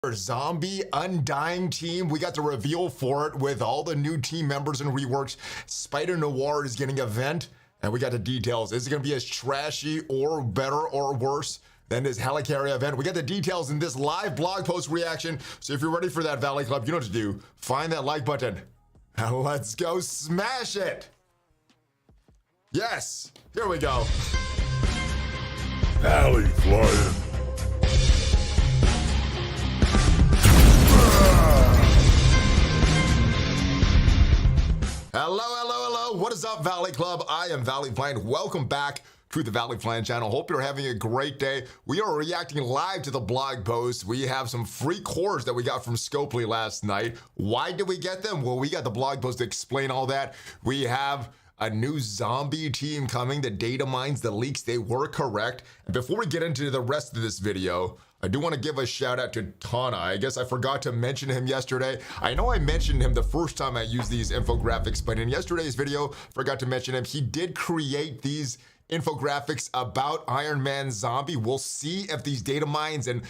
Our zombie Undying team, we got the reveal for it with all the new team members and reworks. Spider Noir is getting a vent, and we got the details. Is it going to be as trashy or better or worse than this Hela event? We got the details in this live blog post reaction. So if you're ready for that, Valley Club, you know what to do. Find that like button and let's go smash it. Yes, here we go. ValleyFlyin. Hello. What is up, Valley Club? I am ValleyFlyin. Welcome back to the ValleyFlyin channel. Hope you're having a great day. We are reacting live to the blog post. We have some free cores that we got from Scopely last night. Why did we get them? Well, we got the blog post to explain all that. We have a new zombie team coming. The data mines, the leaks, they were correct. And before we get into the rest of this video, I do want to give a shout out to Tana. I guess I forgot to mention him yesterday. I know I mentioned him the first time I used these infographics, but in yesterday's video, forgot to mention him. He did create these infographics about Iron Man Zombie. We'll see if these data mines and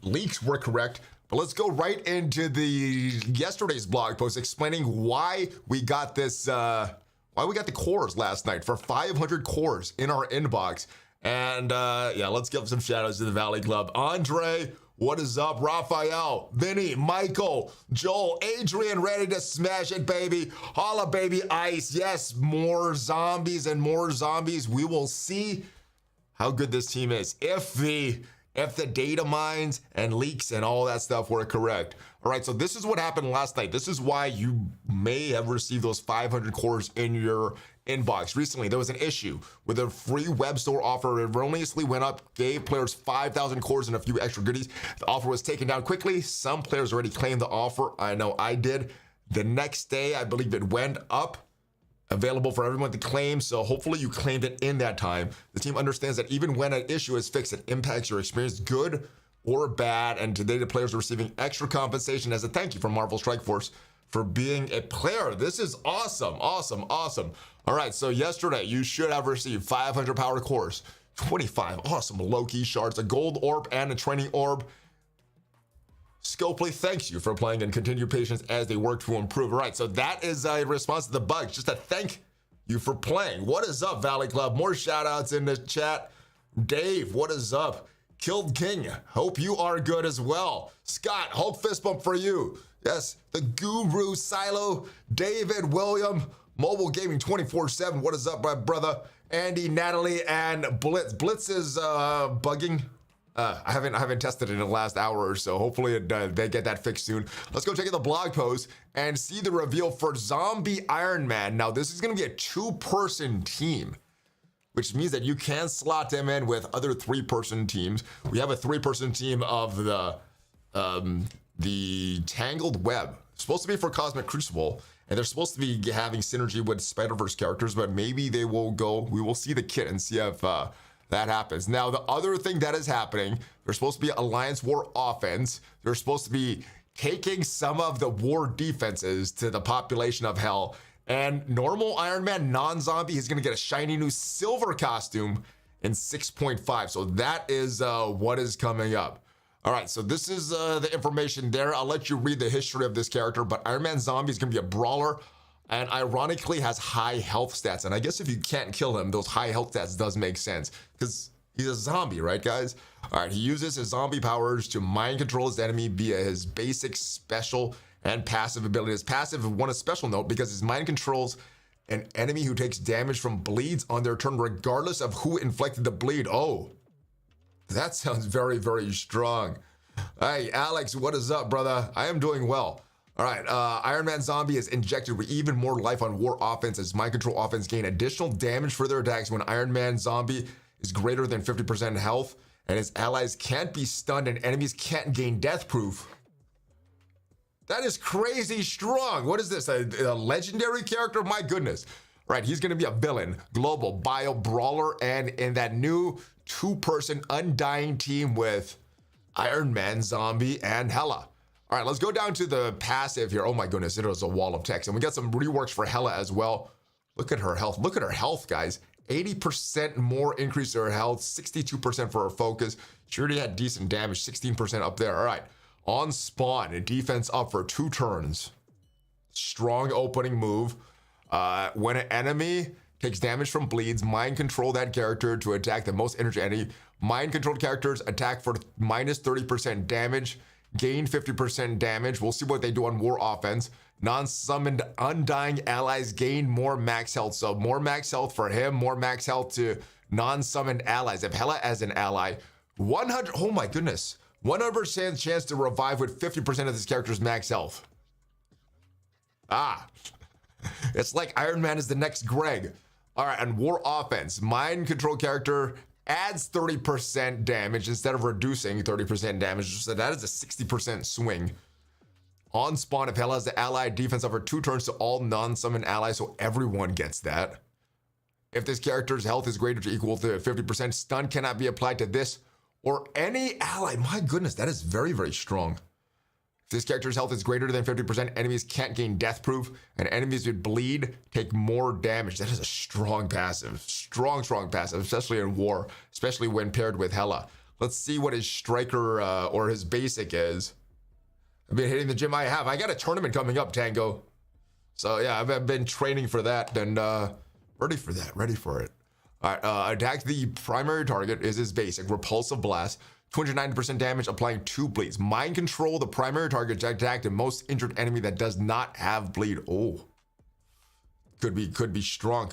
leaks were correct. But let's go right into yesterday's blog post explaining why we got this, why we got the cores last night for 500 cores in our inbox. And yeah, let's give some shout outs to the Valley Club. Andre, what is up? Raphael, Vinny, Michael, Joel, Adrian, ready to smash it, baby. Holla, baby, Ice. Yes, more zombies and more zombies. We will see how good this team is if the data mines and leaks and all that stuff were correct. All right, so this is what happened last night. This is why you may have received those 500 cores in your inbox. Recently, there was an issue with a free web store offer. It erroneously went up, gave players 5,000 cores and a few extra goodies. The offer was taken down quickly. Some players already claimed the offer. I know I did. The next day, I believe it went up, available for everyone to claim, so hopefully you claimed it in that time. The team understands that even when an issue is fixed, it impacts your experience, good or bad, and today the players are receiving extra compensation as a thank you from Marvel Strike Force for being a player. This is awesome. All right, so yesterday you should have received 500 power cores, 25 awesome Loki shards, a gold orb, and a training orb. Scopely thanks you for playing and continue patience as they work to improve. All right, so that is a response to the bugs. Just a thank you for playing. What is up, Valley Club? More shout outs in the chat. Dave, what is up? Killed King, hope you are good as well. Scott, Hulk fist bump for you. Yes, the Guru Silo, David, William, Mobile Gaming 24/7. What is up, my brother? Andy, Natalie, and Blitz. Blitz is bugging. I haven't tested it in the last hour or so. Hopefully they get that fixed soon. Let's go check out the blog post and see the reveal for Zombie Iron Man. Now, this is going to be a two-person team, which means that you can slot them in with other three-person teams. We have a three-person team of the Tangled Web. It's supposed to be for Cosmic Crucible, and they're supposed to be having synergy with Spider-Verse characters, but maybe they will go. We will see the kit and see if that happens. Now, the other thing that is happening, there's supposed to be Alliance War offense. They're supposed to be taking some of the war defenses to the population of Hell. And normal Iron Man non-zombie is going to get a shiny new silver costume in 6.5. So that is what is coming up. All right, so this is the information there. I'll let you read the history of this character, but Iron Man Zombie is going to be a brawler and ironically has high health stats. And I guess if you can't kill him, those high health stats does make sense because he's a zombie, right, guys? All right, he uses his zombie powers to mind control his enemy via his basic, special, and passive ability. His passive won a special note because his mind controls an enemy who takes damage from bleeds on their turn, regardless of who inflicted the bleed. Oh, that sounds very, very strong. Hey, Alex, what is up, brother? I am doing well. All right, Iron Man Zombie is injected with even more life on war offense as mind control offense gain additional damage for their attacks when Iron Man Zombie is greater than 50% health, and his allies can't be stunned and enemies can't gain death proof. That is crazy strong. What is this, a legendary character? My goodness. All right, he's gonna be a villain, global bio brawler, and in that new two-person Undying team with Iron Man, Zombie, and Hela. All right, let's go down to the passive here. Oh my goodness, it was a wall of text. And we got some reworks for Hela as well. Look at her health. Look at her health, guys. 80% more increase to her health, 62% for her focus. She already had decent damage, 16% up there. All right, on spawn, a defense up for 2 turns. Strong opening move. When an enemy takes damage from bleeds, mind control that character to attack the most energy enemy. Mind controlled characters attack for minus 30% damage, gain 50% damage. We'll see what they do on war offense. Non-summoned Undying allies gain more max health. So more max health for him, more max health to non-summoned allies. If Hela as an ally, 100, oh my goodness, 100% chance to revive with 50% of this character's max health. Ah, it's like Iron Man is the next Greg. All right, and war offense, mind control character adds 30% damage instead of reducing 30% damage. So that is a 60% swing. On spawn, if Hela has the ally, defense over 2 turns to all non-summoned allies, so everyone gets that. If this character's health is greater to equal to 50%, stun cannot be applied to this or any ally. My goodness, that is very, very strong. If this character's health is greater than 50%, enemies can't gain death proof, and enemies with bleed take more damage. That is a strong passive. Strong passive, especially in war, especially when paired with Hela. Let's see what his striker or his basic is. I've been hitting the gym. I got a tournament coming up, Tango. So yeah, I've been training for that and ready for it. All right, attack the primary target is his basic. Repulsive blast, 290% damage, applying 2 bleeds. Mind control the primary target to attack the most injured enemy that does not have bleed. Oh, could be strong.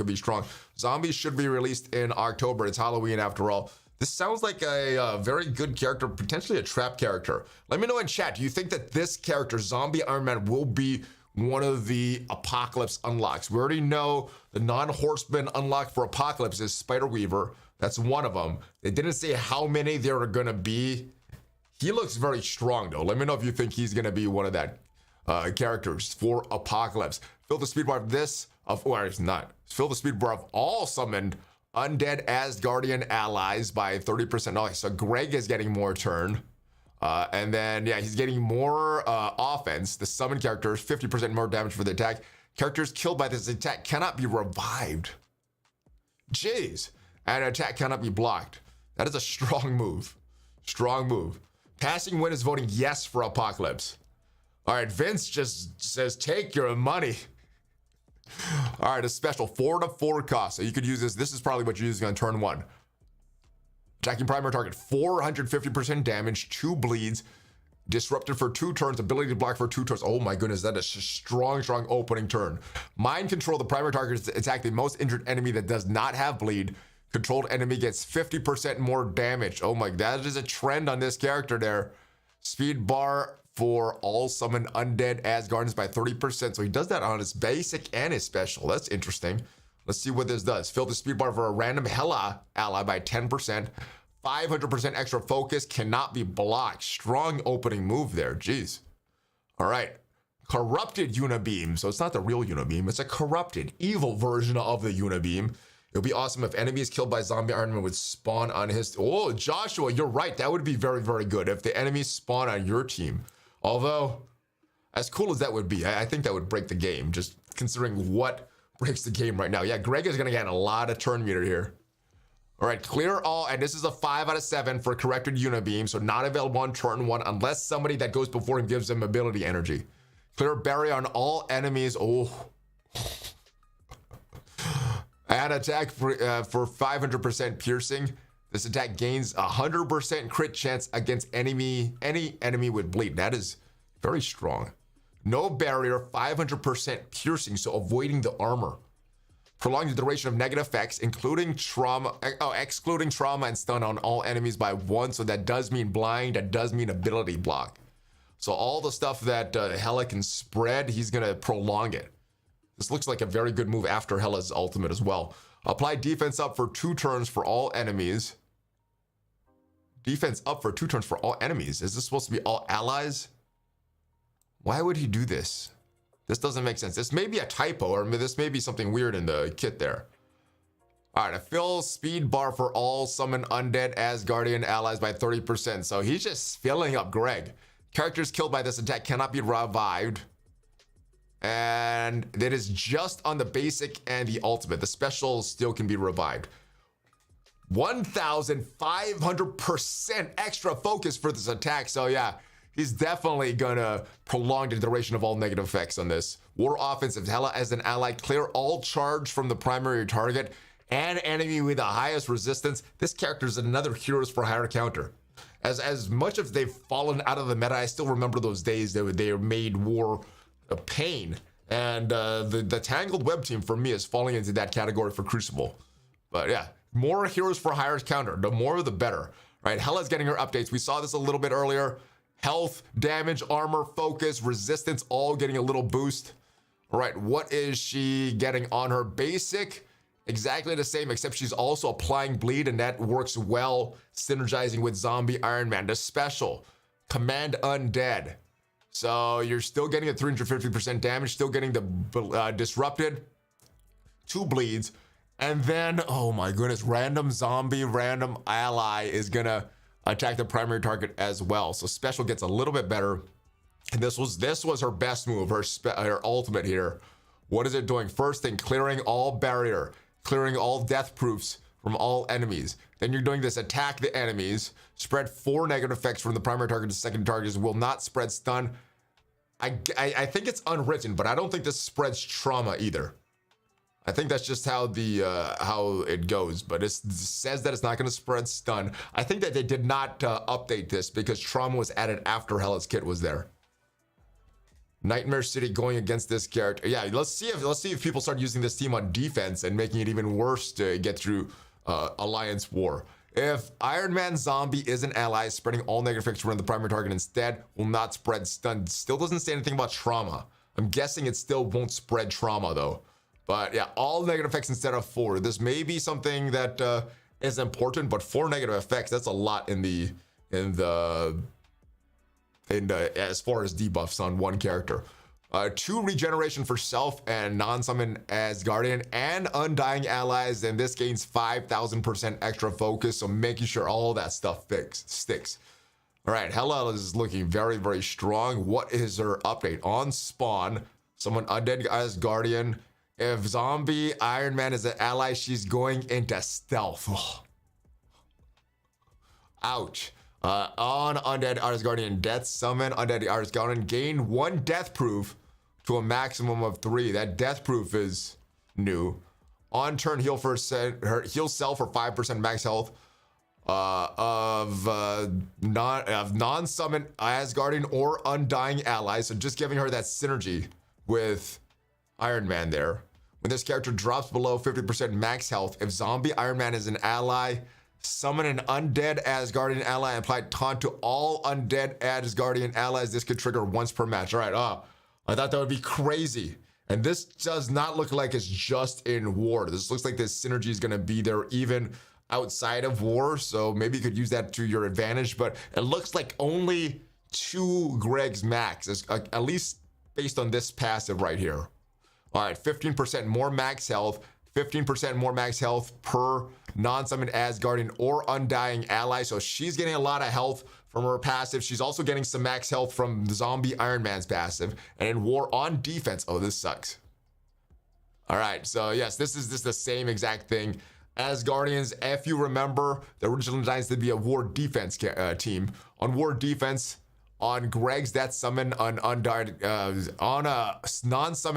Zombies should be released in October. It's Halloween after all. This sounds like a very good character, potentially a trap character. Let me know in chat, do you think that this character, Zombie Iron Man, will be one of the Apocalypse unlocks? We already know the non-horseman unlock for Apocalypse is Spider Weaver. That's one of them. They didn't say how many there are gonna be. He looks very strong though. Let me know if you think he's gonna be one of that characters for Apocalypse. Fill the speed bar of this, or it's not. Fill the speed bar of all summoned undead Asgardian allies by 30%. Oh, so Greg is getting more turn. And then, yeah, he's getting more offense. The summoned characters, 50% more damage for the attack. Characters killed by this attack cannot be revived. Jeez. And attack cannot be blocked. That is a strong move. Passing win is voting yes for Apocalypse. All right, Vince just says, take your money. All right, a special 4 to 4 cost. So you could use this. This is probably what you're using on turn 1. Attacking primary target, 450% damage, 2 bleeds, disrupted for 2 turns, ability to block for 2 turns. Oh my goodness, that is a strong opening turn. Mind control, the primary target is to attack the most injured enemy that does not have bleed. Controlled enemy gets 50% more damage. Oh my, that is a trend on this character there. Speed bar for all summoned undead Asgardians by 30%. So he does that on his basic and his special. That's interesting. Let's see what this does. Fill the speed bar for a random Hela ally by 10%. 500% extra focus, cannot be blocked. Strong opening move there. Jeez. All right. Corrupted Unibeam. So it's not the real Unibeam. It's a corrupted, evil version of the Unibeam. It would be awesome if enemies killed by Zombie Iron Man would spawn on his... Oh, Joshua, you're right. That would be very, very good if the enemies spawn on your team. Although, as cool as that would be, I think that would break the game, just considering what breaks the game right now. Yeah, Greg is going to get a lot of turn meter here. All right, clear all, and this is a 5 out of 7 for corrected Unibeam, so not available on turn 1 unless somebody that goes before him gives them ability energy. Clear barrier on all enemies. Oh. Add attack for 500% piercing. This attack gains 100% crit chance against any enemy with bleed. That is very strong. No barrier, 500% piercing, so avoiding the armor. Prolong the duration of negative effects, excluding trauma and stun on all enemies by 1. So that does mean blind, that does mean ability block. So all the stuff that Hela can spread, he's gonna prolong it. This looks like a very good move after Hela's ultimate as well. Apply defense up for 2 turns for all enemies. Defense up for 2 turns for all enemies. Is this supposed to be all allies? Why would he do this? This doesn't make sense. This may be a typo, or this may be something weird in the kit there. All right, a fill speed bar for all summoned undead Asgardian allies by 30%. So he's just filling up Greg. Characters killed by this attack cannot be revived. And it is just on the basic and the ultimate. The special still can be revived. 1,500% extra focus for this attack. So yeah, he's definitely gonna prolong the duration of all negative effects on this. War offensive, Hela as an ally, clear all charge from the primary target and enemy with the highest resistance. This character is another Heroes for Hire counter. As much as they've fallen out of the meta, I still remember those days that they made war a pain. And the Tangled Web team for me is falling into that category for Crucible. But yeah, more Heroes for Hire counter, the more the better. Right, Hela's getting her updates. We saw this a little bit earlier. Health, damage, armor, focus, resistance, all getting a little boost. All right, what is she getting on her basic? Exactly the same, except she's also applying bleed, and that works well, synergizing with Zombie Iron Man. The special, Command Undead. So you're still getting a 350% damage, still getting the disrupted, 2 bleeds, and then, oh my goodness, random zombie, random ally is gonna attack the primary target as well. So special gets a little bit better. And this was her best move, her ultimate here. What is it doing? First thing, clearing all barrier, clearing all death proofs from all enemies. Then you're doing this, attack the enemies, spread 4 negative effects from the primary target to second targets, will not spread stun. I think it's unwritten, but I don't think this spreads trauma either. I think that's just how how it goes, but it says that it's not going to spread stun. I think that they did not update this because trauma was added after Hela's kit was there. Nightmare City going against this character. Yeah, let's see if people start using this team on defense and making it even worse to get through Alliance War. If Iron Man Zombie is an ally, spreading all negative effects around the primary target instead will not spread stun. Still doesn't say anything about trauma. I'm guessing it still won't spread trauma though. But yeah, all negative effects instead of 4. This may be something that is important, but 4 negative effects, that's a lot as far as debuffs on one character. 2 regeneration for self and non-summon Asgardian and Undying allies, and this gains 5,000% extra focus, so making sure all that stuff sticks. All right, Hela is looking very, very strong. What is her update? On spawn, summon Undead Asgardian. If Zombie Iron Man is an ally, she's going into stealth. Oh. Ouch. On Undead Asgardian Death Summon, Undead Asgardian gain 1 death proof to a maximum of 3. That death proof is new. On turn, heal self for 5% max health of non-summon Asgardian or Undying allies. So just giving her that synergy with Iron Man there. When this character drops below 50% max health, if Zombie Iron Man is an ally, summon an Undead Asgardian ally and apply taunt to all Undead Asgardian allies. This could trigger once per match. All right, I thought that would be crazy. And this does not look like it's just in War. This looks like this synergy is going to be there even outside of War. So maybe you could use that to your advantage. But it looks like only 2 Greg's max, at least based on this passive right here. All right, 15% more max health, 15% more max health per non-summoned Asgardian or Undying ally. So she's getting a lot of health from her passive. She's also getting some max health from the Zombie Iron Man's passive. And in War on defense, oh, this sucks. All right, so yes, this is the same exact thing. Asgardians, if you remember, the original designs to be a War defense team. On War defense, on Greg's Death Summon on non-summon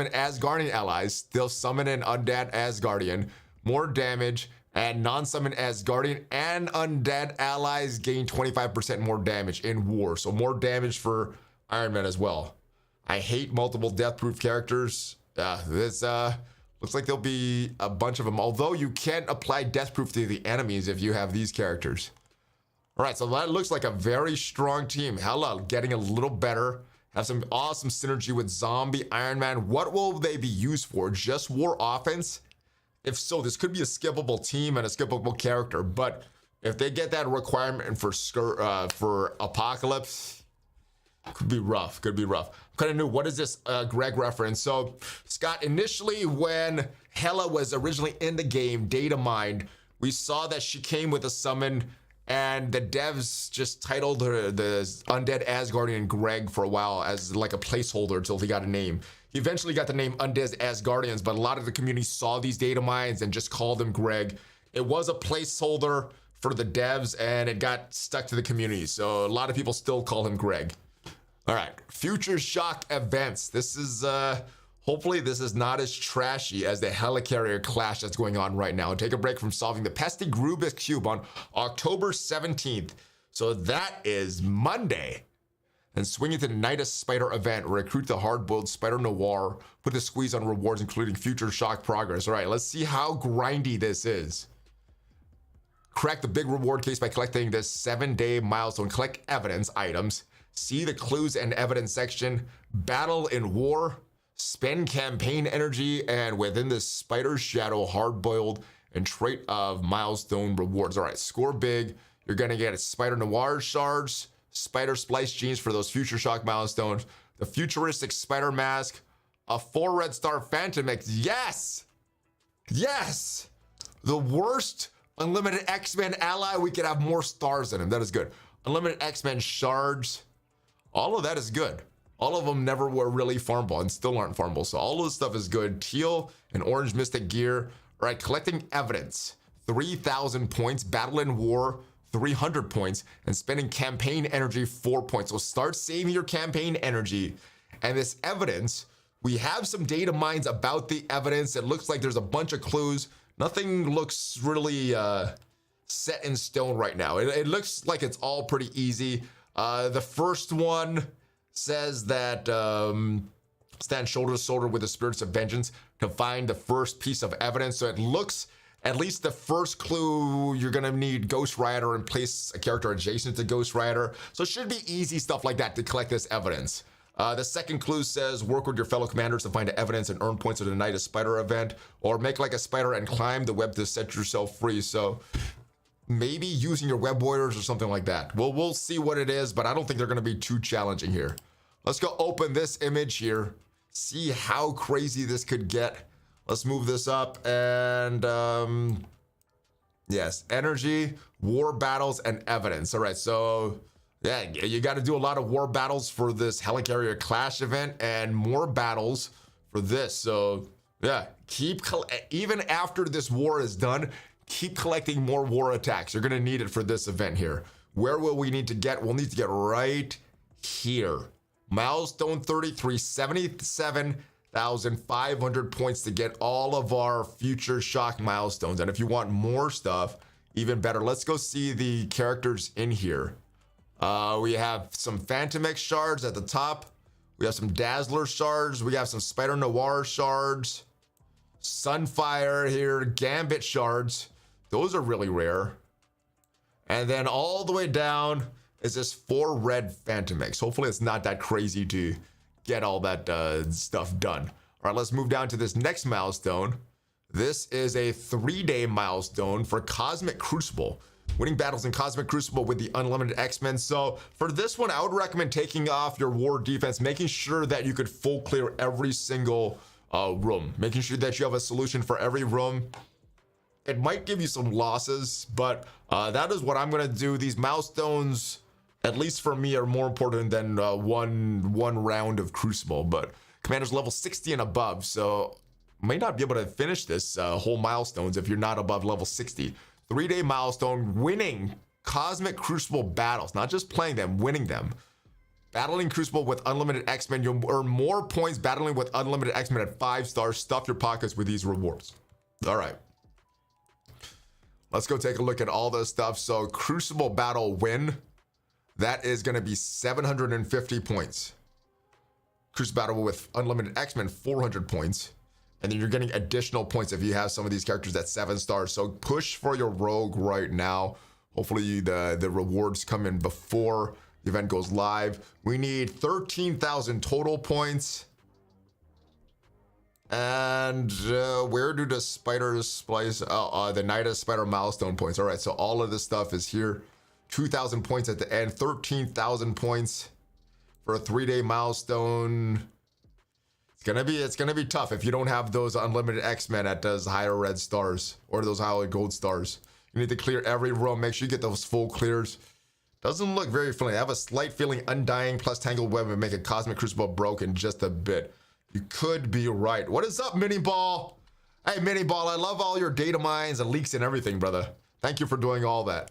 Asgardian allies, they'll summon an Undead Asgardian, more damage, and non-summon Asgardian and Undead allies gain 25% more damage in War. So more damage for Iron Man as well. I hate multiple death-proof characters. This looks like there'll be a bunch of them, although you can't apply death-proof to the enemies if you have these characters. All right, so that looks like a very strong team. Hela getting a little better. Have some awesome synergy with Zombie Iron Man. What will they be used for? Just War offense? If so, this could be a skippable team and a skippable character. But if they get that requirement for Apocalypse, could be rough. Could be rough. I'm kind of new. What is this Greg reference? So, Scott, initially when Hela was originally in the game, data mined, we saw that she came with a summon. And the devs just titled her the Undead Asgardian Greg for a while as like a placeholder until he got a name. He eventually got the name Undead Asgardians, but a lot of the community saw these data mines and just called him Greg. It was a placeholder for the devs, and it got stuck to the community. So a lot of people still call him Greg. All right, Future Shock events. This is, hopefully this is not as trashy as the Helicarrier clash that's going on right now. Take a break from solving the pesky Rubik's Cube on October 17th. So that is Monday. And swing into the Nidus Spider event. Recruit the hard-boiled Spider Noir. Put a squeeze on rewards, including Future Shock progress. All right, let's see how grindy this is. Crack the big reward case by collecting this 7-day milestone. Collect evidence items. See the clues and evidence section. Battle in war. Spend campaign energy. And within the Spider Shadow, hard-boiled and trait of milestone rewards. All right, score big. You're going to get Spider Noir shards. Spider Splice Genes for those Future Shock milestones, the futuristic Spider Mask, a 4 red star Phantom X. Yes! Yes! The worst Unlimited X-Men ally, we could have more stars in him. That is good. Unlimited X-Men shards. All of that is good. All of them never were really farmable and still aren't farmable. So all of this stuff is good. Teal and orange Mystic Gear. All right, collecting evidence. 3,000 points. Battle in War. 300 points, and spending campaign energy 4 points. So start saving your campaign energy. And this evidence, we have some data mines about the evidence. It looks like there's a bunch of clues. Nothing looks really set in stone right now. It looks like it's all pretty easy. The first one says that stand shoulder to shoulder with the spirits of vengeance to find the first piece of evidence. So it looks, at least the first clue, you're gonna need Ghost Rider and place a character adjacent to Ghost Rider. So it should be easy stuff like that to collect this evidence. The second clue says work with your fellow commanders to find the evidence and earn points at the Night of Spider event, or make like a spider and climb the web to set yourself free. So maybe using your web warriors or something like that. We'll see what it is, but I don't think they're gonna be too challenging here. Let's go open this image here, see how crazy this could get. Let's move this up and yes, energy, war battles, and evidence. All right, so yeah, you got to do a lot of war battles for this Helicarrier Clash event and more battles for this. So yeah, even after this war is done, keep collecting more war attacks. You're gonna need it for this event here. Where will we need to get? We'll need to get right here. Milestone 33, 77,500 points to get all of our Future Shock milestones. And if you want more stuff, even better. Let's go see the characters in here. We have some Phantom X shards at the top. We have some Dazzler shards. We have some Spider Noir shards. Sunfire here, Gambit shards. Those are really rare. And then all the way down is this 4 red Phantom X. Hopefully it's not that crazy to get all that stuff done. All right, let's move down to this next milestone. This is a 3-day milestone for Cosmic Crucible. Winning battles in Cosmic Crucible with the Unlimited X-Men. So for this one, I would recommend taking off your war defense, making sure that you could full clear every single room, making sure that you have a solution for every room. It might give you some losses, but that is what I'm gonna do. These milestones, at least for me, are more important than one round of Crucible. But Commander's level 60 and above, so may not be able to finish this whole milestones if you're not above level 60. 3-day milestone, winning Cosmic Crucible battles, not just playing them, winning them. Battling Crucible with Unlimited X-Men, you'll earn more points battling with Unlimited X-Men at 5 stars. Stuff your pockets with these rewards. All right. Let's go take a look at all this stuff. So Crucible battle win, that is going to be 750 points. Crucible battle with Unlimited X-Men, 400 points. And then you're getting additional points if you have some of these characters at 7 stars. So push for your rogue right now. Hopefully the rewards come in before the event goes live. We need 13,000 total points. And where do the spiders splice? The Night of Spider milestone points. All right, so all of this stuff is here. 2,000 points at the end, 13,000 points for a 3-day milestone. It's gonna be tough if you don't have those Unlimited X-Men at those higher red stars or those higher gold stars. You need to clear every room. Make sure you get those full clears. Doesn't look very friendly. I have a slight feeling Undying plus Tangled Web would make a Cosmic Crucible broken just a bit. You could be right. What is up, Mini Ball? Hey, Mini Ball, I love all your data mines and leaks and everything, brother. Thank you for doing all that.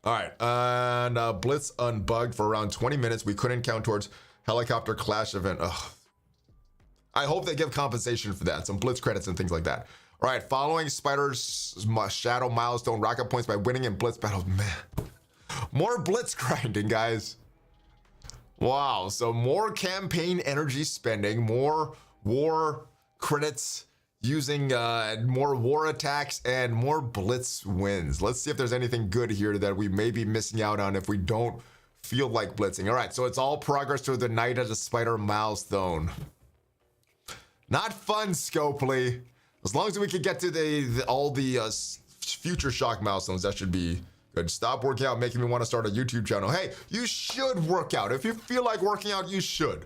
All right, and Blitz unbugged for around 20 minutes. We couldn't count towards helicopter clash event. Ugh. I hope they give compensation for that, some Blitz credits and things like that. All right, following Spider's Shadow milestone, rocket points by winning in Blitz battles. Man, more Blitz grinding, guys. Wow, so more campaign energy spending, more war credits using more war attacks, and more Blitz wins. Let's see if there's anything good here that we may be missing out on if we don't feel like blitzing. All right, so it's all progress to the Night of the Spider milestone. Not fun, Scopely. As long as we can get to all the future shock milestones, that should be good. Stop working out, making me want to start a YouTube channel. Hey, you should work out. If you feel like working out, you should.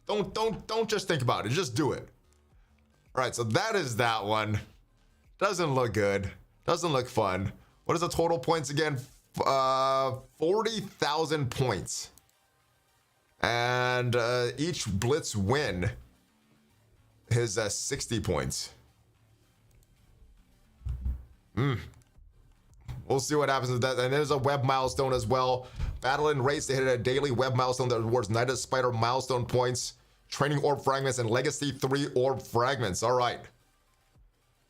Don't just think about it. Just do it. All right, so that is that one. Doesn't look good. Doesn't look fun. What is the total points again? 40,000 points. And each Blitz win is 60 points. We'll see what happens with that. And there's a web milestone as well. Battle and race, they hit a daily web milestone that rewards Night of Spider milestone points, training orb fragments, and legacy 3 orb fragments. All right.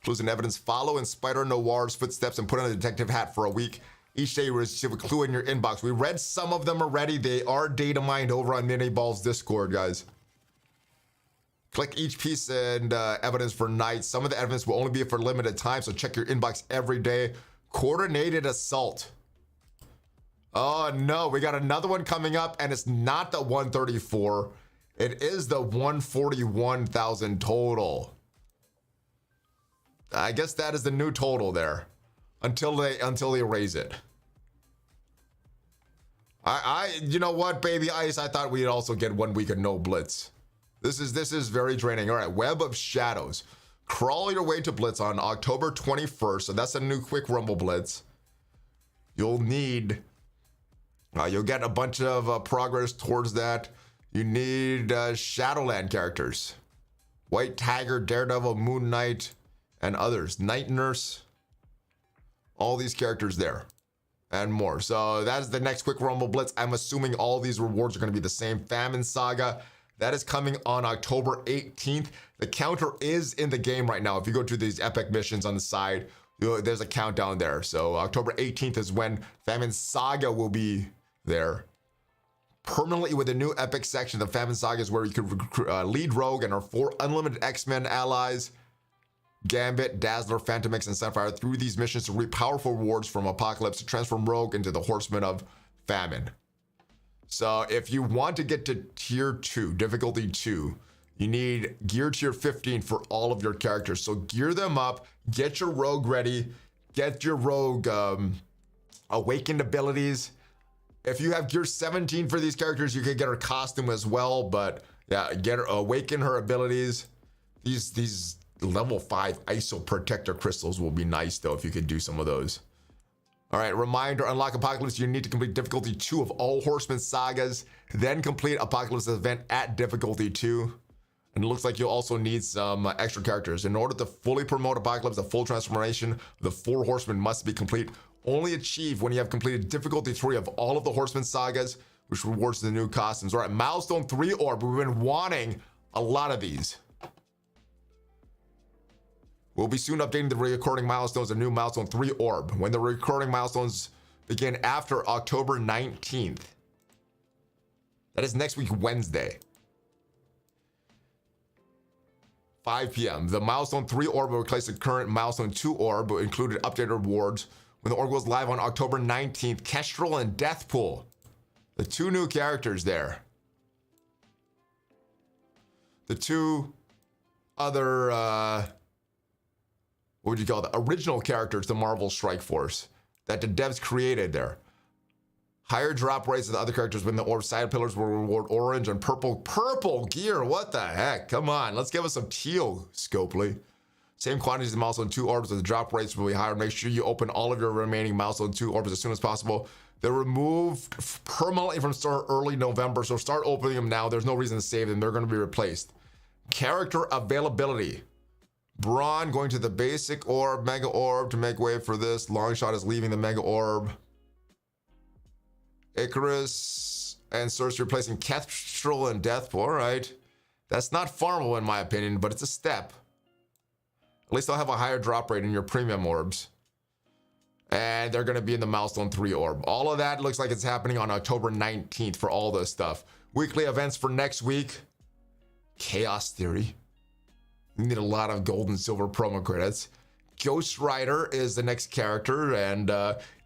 Clues and evidence. Follow in Spider Noir's footsteps and put on a detective hat for a week. Each day you receive a clue in your inbox. We read some of them already. They are data mined over on Miniball's Discord, guys. Click each piece and evidence for night. Some of the evidence will only be for limited time, so check your inbox every day. Coordinated assault. Oh no, we got another one coming up, and it's not the 134. It is the 141,000 total. I guess that is the new total there, until they raise it. You know what, Baby Ice? I thought we'd also get 1 week of no Blitz. This is very draining. All right, Web of Shadows. Crawl your way to Blitz on October 21st. So that's a new quick rumble Blitz. You'll need, you'll get a bunch of progress towards that. You need Shadowland characters. White Tiger, Daredevil, Moon Knight, and others. Night Nurse. All these characters there. And more. So that is the next quick rumble Blitz. I'm assuming all these rewards are going to be the same. Famine Saga. That is coming on October 18th. The counter is in the game right now. If you go to these epic missions on the side, there's a countdown there. So October 18th is when Famine Saga will be there. Permanently with a new epic section. The Famine Saga is where you can lead Rogue and our 4 unlimited X-Men allies, Gambit, Dazzler, Phantom X, and Sunfire through these missions to reap powerful rewards from Apocalypse to transform Rogue into the Horseman of Famine. So if you want to get to tier 2, difficulty 2, you need gear tier 15 for all of your characters. So gear them up, get your Rogue ready, get your Rogue awakened abilities. If you have gear 17 for these characters, you can get her costume as well. But yeah, get her, awaken her abilities. These level 5 ISO protector crystals will be nice though if you could do some of those. All right, reminder, unlock Apocalypse, you need to complete difficulty 2 of all Horseman Sagas, then complete Apocalypse event at difficulty 2. And it looks like you'll also need some extra characters. In order to fully promote Apocalypse, the full transformation of the 4 Horsemen must be complete. Only achieved when you have completed difficulty 3 of all of the Horseman Sagas, which rewards the new costumes. All right, Milestone 3 Orb, we've been wanting a lot of these. We'll be soon updating the recurring milestones, a new Milestone 3 Orb, when the recurring milestones begin after October 19th. That is next week, Wednesday. 5 p.m. The Milestone 3 Orb will replace the current Milestone 2 Orb, but included updated rewards. When the Orb goes live on October 19th, Kestrel and Deathpool. The 2 new characters there. The 2 other, what would you call the original characters, the Marvel Strike Force, that the devs created there. Higher drop rates of the other characters when the orb side pillars will reward orange and purple gear. What the heck? Come on, let's give us some teal, Scopely. Same quantities of Milestone 2 orbs, but the drop rates will be higher. Make sure you open all of your remaining Milestone 2 orbs as soon as possible. They're removed permanently from store early November, so start opening them now. There's no reason to save them. They're going to be replaced. Character availability. Braun going to the basic orb, mega orb to make way for this. Longshot is leaving the mega orb. Icarus and Cersei replacing Kestrel and Deathpool. All right. That's not farmable in my opinion, but it's a step. At least they'll have a higher drop rate in your premium orbs. And they're going to be in the Milestone 3 orb. All of that looks like it's happening on October 19th for all this stuff. Weekly events for next week. Chaos Theory. You need a lot of gold and silver promo credits. Ghost Rider is the next character, and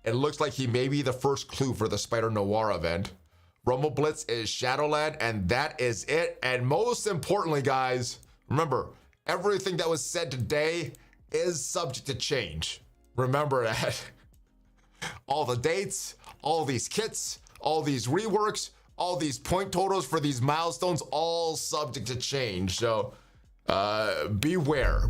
it looks like he may be the first clue for the Spider Noir event. Rumble Blitz is Shadowland, and that is it. And most importantly, guys, remember, everything that was said today is subject to change. Remember that. All the dates, all these kits, all these reworks, all these point totals for these milestones, all subject to change. So beware,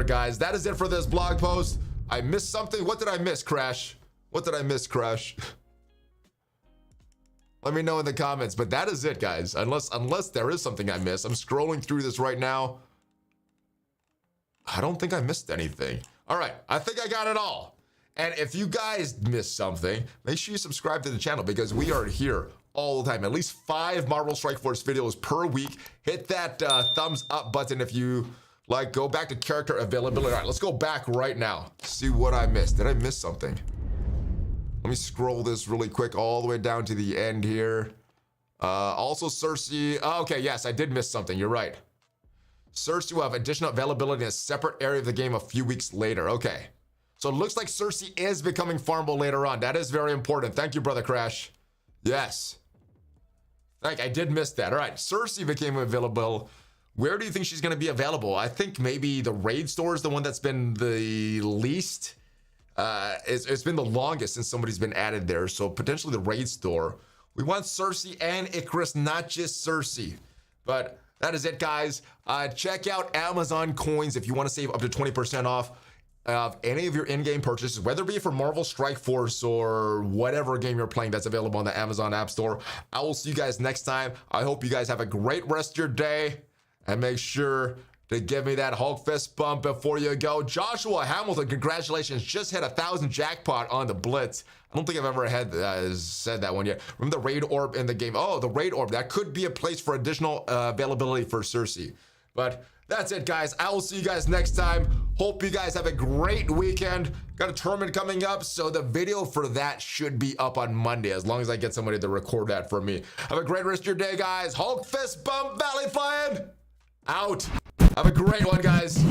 guys. That is it for this blog post. I missed something. What did I miss, Crash? What did I miss, Crash? Let me know in the comments. But that is it, guys. Unless there is something I missed. I'm scrolling through this right now. I don't think I missed anything. All right, I think I got it all. And if you guys missed something, make sure you subscribe to the channel because we are here all the time. At least 5 Marvel Strike Force videos per week. Hit that thumbs up button if you like. Go back to character availability. All right, let's go back right now. See what I missed. Did I miss something? Let me scroll this really quick all the way down to the end here. Also, Cersei. Oh, okay, yes, I did miss something. You're right. Cersei will have additional availability in a separate area of the game a few weeks later. Okay. So it looks like Cersei is becoming farmable later on. That is very important. Thank you, Brother Crash. Yes. I did miss that. All right. Cersei became available. Where do you think she's going to be available? I think maybe the raid store is the one that's been the least. It's been the longest since somebody's been added there. So potentially the raid store. We want Cersei and Icarus, not just Cersei. But that is it, guys. Check out Amazon coins if you want to save up to 20% off of any of your in-game purchases, whether it be for Marvel Strike Force or whatever game you're playing that's available on the Amazon App Store. I will see you guys next time. I hope you guys have a great rest of your day, and make sure to give me that Hulk fist bump before you go. Joshua Hamilton, congratulations, just hit 1,000 jackpot on the Blitz. I don't think I've ever had said that one yet. Remember the raid orb in the game? Oh, the raid orb. That could be a place for additional availability for Cersei. But that's it, guys. I will see you guys next time. Hope you guys have a great weekend. Got a tournament coming up, so the video for that should be up on Monday, as long as I get somebody to record that for me. Have a great rest of your day, guys. Hulk fist bump, ValleyFlyin out. Have a great one, guys.